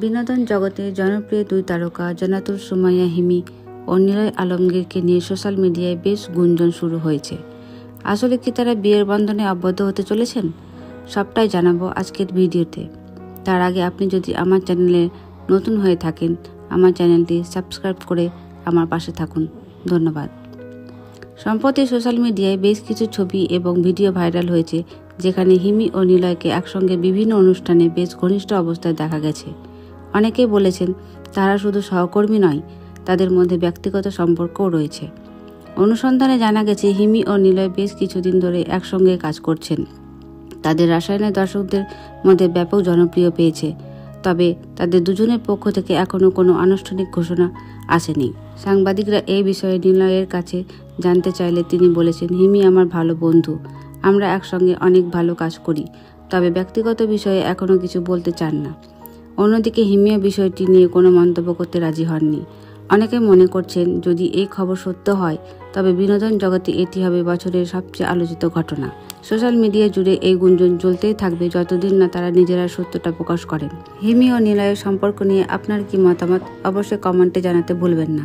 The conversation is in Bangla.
বিনোদন জগতে জনপ্রিয় দুই তারকা জান্নাতুল সুমাইয়া হিমি ও নিলয় আলমগীরকে নিয়ে সোশ্যাল মিডিয়ায় বেশ গুঞ্জন শুরু হয়েছে। আসলে কি তারা বিয়ের বন্ধনে আবদ্ধ হতে চলেছেন? সবটাই জানাবো আজকের ভিডিওতে। তার আগে আপনি যদি আমার চ্যানেলে নতুন হয়ে থাকেন, আমার চ্যানেলটি সাবস্ক্রাইব করে আমার পাশে থাকুন। ধন্যবাদ। সম্প্রতি সোশ্যাল মিডিয়ায় বেশ কিছু ছবি এবং ভিডিও ভাইরাল হয়েছে, যেখানে হিমি ও নিলয়কে একসঙ্গে বিভিন্ন অনুষ্ঠানে বেশ ঘনিষ্ঠ অবস্থায় দেখা গেছে। অনেকেই বলেছেন তারা শুধু সহকর্মী নয়, তাদের মধ্যে ব্যক্তিগত সম্পর্কও রয়েছে। অনুসন্ধানে জানা গেছে হিমি ও নিলয় বেশ কিছুদিন ধরে একসঙ্গে কাজ করছেন। তাদের রাসায়নিক দর্শকদের মধ্যে ব্যাপক জনপ্রিয় পেয়েছে, তবে তাদের দুজনের পক্ষ থেকে এখনও কোনো আনুষ্ঠানিক ঘোষণা আসেনি। সাংবাদিকরা এই বিষয়ে নিলয়ের কাছে জানতে চাইলে তিনি বলেছেন, হিমি আমার ভালো বন্ধু, আমরা একসঙ্গে অনেক ভালো কাজ করি, তবে ব্যক্তিগত বিষয়ে এখনও কিছু বলতে চান না। অন্যদিকে হিমিও বিষয়টি নিয়ে কোনো মন্তব্য করতে রাজি হননি। অনেকে মনে করছেন, যদি এই খবর সত্য হয় তবে বিনোদন জগতে এটি হবে বছরের সবচেয়ে আলোচিত ঘটনা। সোশ্যাল মিডিয়া জুড়ে এই গুঞ্জন চলতেই থাকবে যতদিন না তারা নিজেরা সত্যটা প্রকাশ করেন। হিমি ও নিলয়ের সম্পর্ক নিয়ে আপনার কি মতামত অবশ্যই কমেন্টে জানাতে ভুলবেন না।